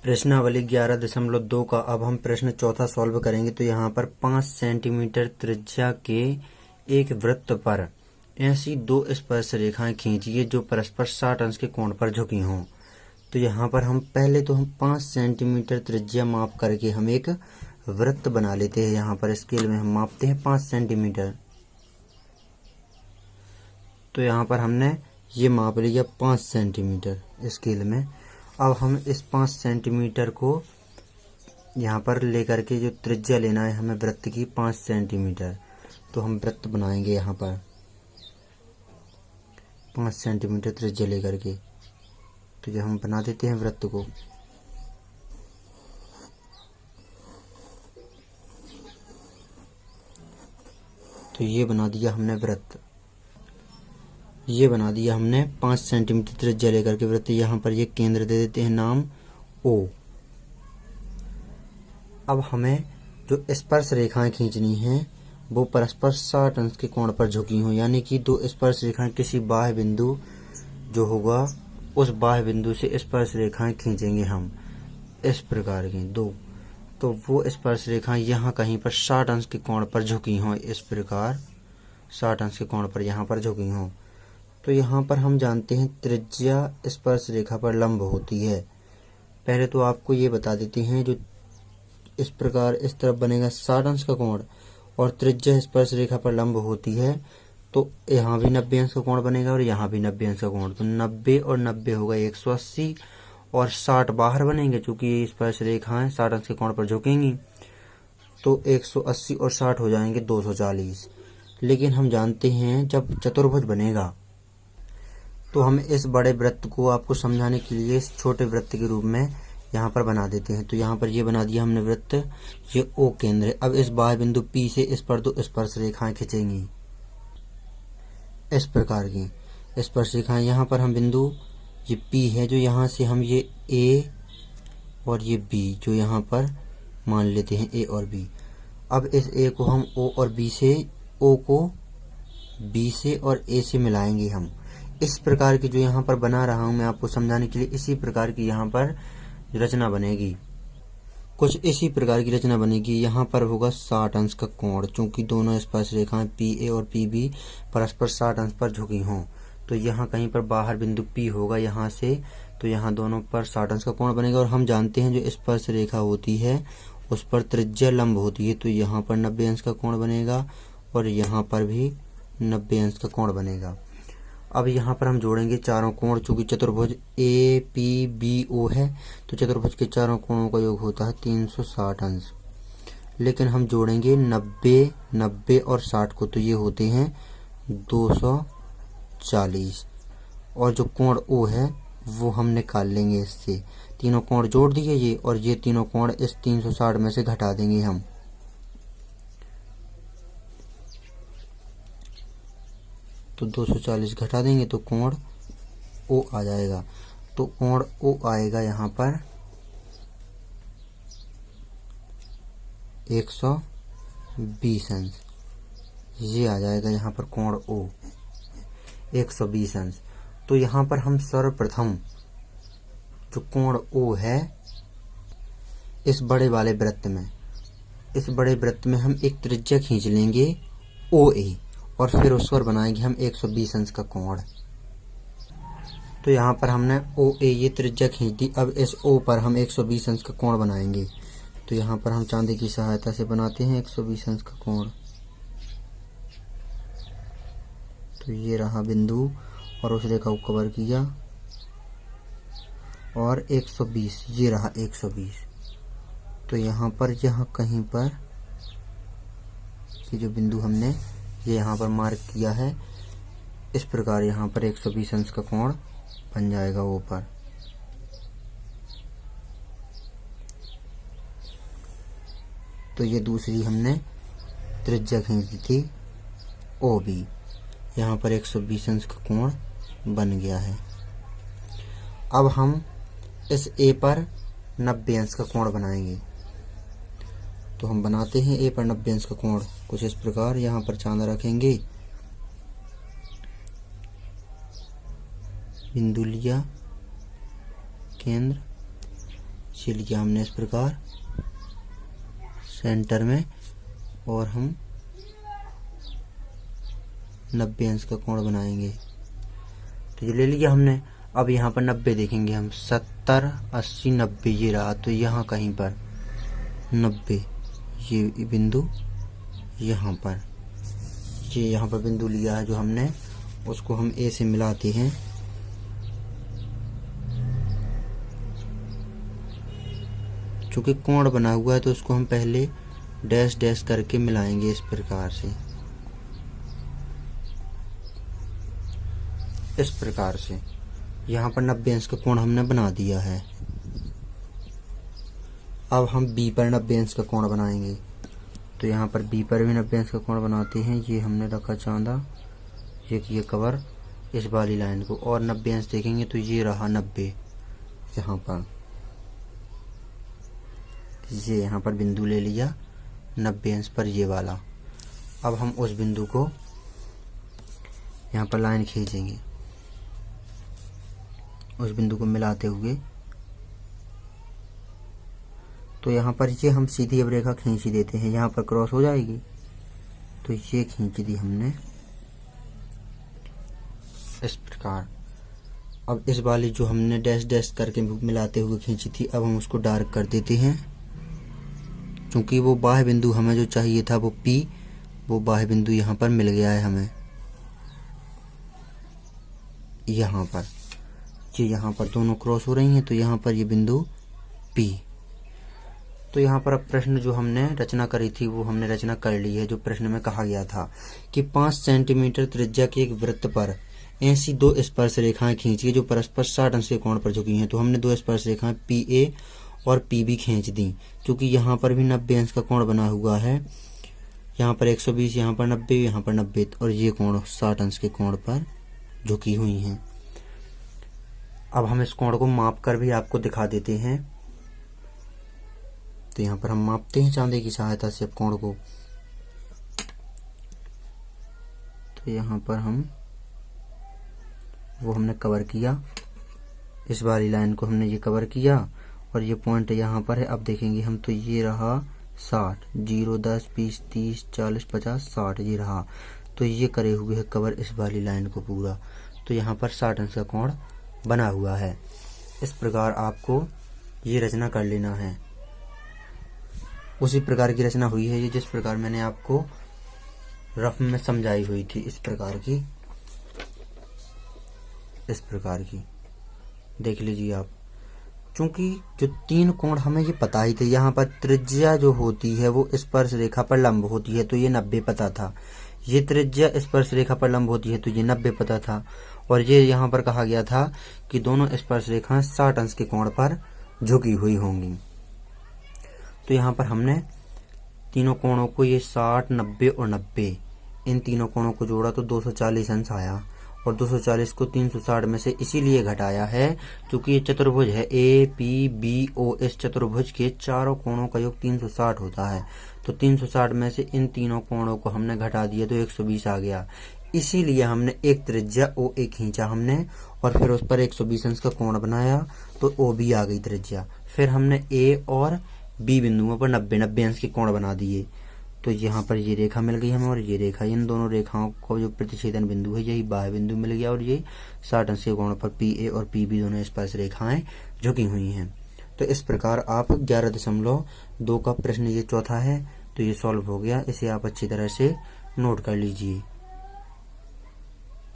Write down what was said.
प्रश्नावली 11.2 का अब हम प्रश्न चौथा सॉल्व करेंगे। तो यहाँ पर 5 सेंटीमीटर त्रिज्या के एक वृत्त पर ऐसी दो स्पर्श रेखाएं खींचिए जो परस्पर 60 अंश के कोण पर झुकी हों। तो यहाँ पर हम 5 सेंटीमीटर त्रिज्या माप करके हम एक वृत्त बना लेते हैं। यहाँ पर स्केल में हम मापते हैं 5 सेंटीमीटर। तो यहाँ पर हमने ये माप लिया 5 सेंटीमीटर स्केल में। अब हम इस 5 सेंटीमीटर को यहाँ पर लेकर के जो त्रिज्या लेना है हमें वृत्त की 5 सेंटीमीटर, तो हम वृत्त बनाएंगे यहाँ पर 5 सेंटीमीटर त्रिज्या लेकर के। तो ये हम बना देते हैं वृत्त को। तो ये बना दिया हमने वृत्त, ये बना दिया हमने 5 सेंटीमीटर त्रिज्या लेकर के वृत्त। यहाँ पर ये केंद्र दे देते हैं नाम O। अब हमें जो स्पर्श रेखाएं खींचनी हैं वो परस्पर 60 अंश के कोण पर झुकी हों, यानी कि दो स्पर्श रेखाएं किसी बाह्य बिंदु जो होगा उस बाह्य बिंदु से स्पर्श रेखाएं खींचेंगे हम इस प्रकार की दो। तो वो स्पर्श रेखाएं यहाँ कहीं पर 60 अंश के कोण पर झुकी हों, इस प्रकार 60 अंश के कोण पर यहाँ पर झुकी हों। तो यहाँ पर हम जानते हैं त्रिज्या स्पर्श रेखा पर लंब होती है। पहले तो आपको ये बता देते हैं, जो इस प्रकार इस तरफ बनेगा 60 अंश का कोण और त्रिज्या स्पर्श रेखा पर लंब होती है, तो यहाँ भी 90 अंश का कोण बनेगा और यहाँ भी 90 अंश का कोण। तो 90 और 90 होगा 180 और 60 बाहर बनेंगे, चूंकि ये स्पर्श रेखाएं 60 अंश के कोण पर झुकेंगी। तो 180 और 60 हो जाएंगे 240। लेकिन हम जानते हैं जब चतुर्भुज बनेगा तो हम इस बड़े वृत्त को आपको समझाने के लिए इस छोटे वृत्त के रूप में यहाँ पर बना देते हैं। तो यहाँ पर ये बना दिया हमने वृत्त, ये O केंद्र है। अब इस बाह्य बिंदु P से इस पर दो स्पर्श रेखाएं खींचेंगी इस प्रकार की स्पर्श रेखाएं। यहाँ पर हम बिंदु ये P है, जो यहाँ से हम ये A और ये B जो यहाँ पर मान लेते हैं A और B। अब इस A को हम O और B से, O को B से और A से मिलाएंगे हम। इस प्रकार की जो यहाँ पर बना रहा हूं मैं आपको समझाने के लिए, इसी प्रकार की यहाँ पर रचना बनेगी, कुछ इसी प्रकार की रचना बनेगी। यहाँ पर होगा 60 अंश का कोण, चूंकि दोनों स्पर्श रेखाएं PA और PB परस्पर 60 अंश पर झुकी हों। तो यहाँ कहीं पर बाहर बिंदु P होगा यहाँ से, तो यहाँ दोनों पर 60 अंश का कोण बनेगा। और हम जानते हैं जो स्पर्श रेखा होती है उस पर त्रिज्या लंब होती है, तो यहाँ पर 90 अंश का कोण बनेगा और यहाँ पर भी 90 अंश का कोण बनेगा। अब यहाँ पर हम जोड़ेंगे चारों कोण, चूंकि चतुर्भुज APBO है तो चतुर्भुज के चारों कोणों का योग होता है 360 अंश। लेकिन हम जोड़ेंगे 90, 90 और 60 को, तो ये होते हैं 240। और जो कोण O है वो हम निकाल लेंगे इससे। तीनों कोण जोड़ दिए ये, और ये तीनों कोण इस 360 में से घटा देंगे हम। तो 240 घटा देंगे तो कोण O आ जाएगा। तो कोण O आएगा यहाँ पर 120 अंश। ये आ जाएगा यहाँ पर कोण O 120 अंश। तो यहाँ पर हम सर्वप्रथम जो कोण O है इस बड़े वाले वृत्त में, इस बड़े वृत्त में हम एक त्रिज्या खींच लेंगे OA और फिर उस पर बनाएंगे हम 120 अंश का कोण। तो यहाँ पर हमने OA ये त्रिज्या खींच दी। अब इस O पर हम 120 अंश का कोण बनाएंगे। तो यहाँ पर हम चांदी की सहायता से बनाते हैं 120 अंश का कोण। तो ये रहा बिंदु और उस रेखा को कवर किया और 120, ये रहा 120। तो यहाँ पर यहाँ कहीं पर ये जो बिंदु हमने ये यहाँ पर मार्क किया है, इस प्रकार यहाँ पर 120 अंश का कोण बन जाएगा O पर। तो ये दूसरी हमने त्रिज्या खींची थी OB, यहाँ पर 120 अंश का कोण बन गया है। अब हम इस A पर 90 अंश का कोण बनाएंगे। तो हम बनाते हैं A पर 90 अंश का कोण कुछ इस प्रकार। यहाँ पर चांदा रखेंगे, बिंदु लिया, केंद्र, ये लिया हमने इस प्रकार सेंटर में, और हम 90 अंश का कोण बनाएंगे। तो ये ले लिया हमने। अब यहाँ पर 90 देखेंगे हम, 70, 80, 90 ये रहा। तो यहाँ कहीं पर 90 ये बिंदु, यहाँ पर ये यहाँ पर बिंदु लिया है जो हमने, उसको हम ए से मिलाते हैं। चूंकि कोण बना हुआ है तो उसको हम पहले डैश डैश करके मिलाएंगे इस प्रकार से, इस प्रकार से। यहाँ पर 90 अंश का कोण हमने बना दिया है। अब हम बी पर 90 अंश का कोण बनाएंगे। तो यहाँ पर बी पर भी 90 अंश का कोण बनाते हैं। ये हमने रखा चांदा, ये कवर इस वाली लाइन को, और 90 अंश देखेंगे तो ये रहा 90। यहाँ पर ये यहाँ पर बिंदु ले लिया 90 अंश पर ये वाला। अब हम उस बिंदु को यहाँ पर लाइन खींचेंगे, उस बिंदु को मिलाते हुए। तो यहाँ पर ये हम सीधी अब रेखा खींच देते हैं, यहाँ पर क्रॉस हो जाएगी। तो ये खींच दी हमने इस प्रकार। अब इस वाली जो हमने डैश डैश करके मिलाते हुए खींची थी, अब हम उसको डार्क कर देते हैं, क्योंकि वो बाह्य बिंदु हमें जो चाहिए था वो P, वो बाह्य बिंदु यहाँ पर मिल गया है हमें। यहाँ पर ये यहाँ पर दोनों क्रॉस हो रही हैं, तो यहाँ पर ये बिंदु P। तो यहाँ पर अब प्रश्न जो हमने रचना करी थी वो हमने रचना कर ली है। जो प्रश्न में कहा गया था कि 5 सेंटीमीटर त्रिज्या के एक वृत्त पर ऐसी 2 स्पर्श रेखाएं खींचिए जो परस्पर 60 अंश के कोण पर झुकी हैं। तो हमने 2 स्पर्श रेखाएं PA और PB खींच दी। क्योंकि यहाँ पर भी 90 अंश का कोण बना हुआ है, यहाँ पर 120, यहाँ पर 90, यहाँ पर 90, और ये कोण 60 अंश के कोण पर झुकी हुई हैं। अब हम इस कोण को माप कर भी आपको दिखा देते हैं। तो यहाँ पर हम मापते हैं चांदे की सहायता से अब कोण को। तो यहाँ पर हमने कवर किया, इस वाली लाइन को हमने ये कवर किया, और ये पॉइंट यहाँ पर है। अब देखेंगे हम, तो ये रहा 60, 0, 10, 20, 30, 40, 50, 60 ये रहा। तो ये करे हुए है कवर इस वाली लाइन को पूरा। तो यहाँ पर 60 अंश का कोण बना हुआ है। इस प्रकार आपको ये रचना कर लेना है। उसी प्रकार की रचना हुई है ये, जिस प्रकार मैंने आपको रफ में समझाई हुई थी। इस प्रकार की, इस प्रकार की देख लीजिए आप। चूंकि जो 3 कोण हमें ये पता ही थे, यहाँ पर त्रिज्या जो होती है वो स्पर्श रेखा पर लंब होती है, तो ये 90 पता था। ये त्रिज्या स्पर्श रेखा पर लंब होती है, तो ये 90 पता था। और ये यहाँ पर कहा गया था कि दोनों स्पर्श रेखाएं 60 अंश के कोण पर झुकी हुई होंगी। तो यहाँ पर हमने तीनों कोणों को, ये 60, 90 और 90, इन तीनों कोणों को जोड़ा तो 240 अंश आया। और 240 को 360 में से इसीलिए घटाया है क्योंकि ये चतुर्भुज है APBO। इस चतुर्भुज के चारों कोणों का योग 360 होता है। तो 360 में से इन तीनों कोणों को हमने घटा दिया तो 120 आ गया। इसीलिए हमने एक त्रिज्या OA खींचा हमने, और फिर उस पर 120 अंश का कोण बनाया, तो OB आ गई त्रिज्या। फिर हमने A और B बिंदुओं पर 90 अंश के कोण बना दिए। तो यहाँ पर ये रेखा मिल गई हमें, और ये रेखा, इन दोनों रेखाओं को जो प्रतिच्छेदन बिंदु है यही बाह्य बिंदु मिल गया, और ये 60 अंश के कोण पर PA और PB दोनों स्पर्श रेखाएं झुकी हुई हैं। तो इस प्रकार आप 11.2 का प्रश्न ये चौथा है, तो ये सॉल्व हो गया। इसे आप अच्छी तरह से नोट कर लीजिए।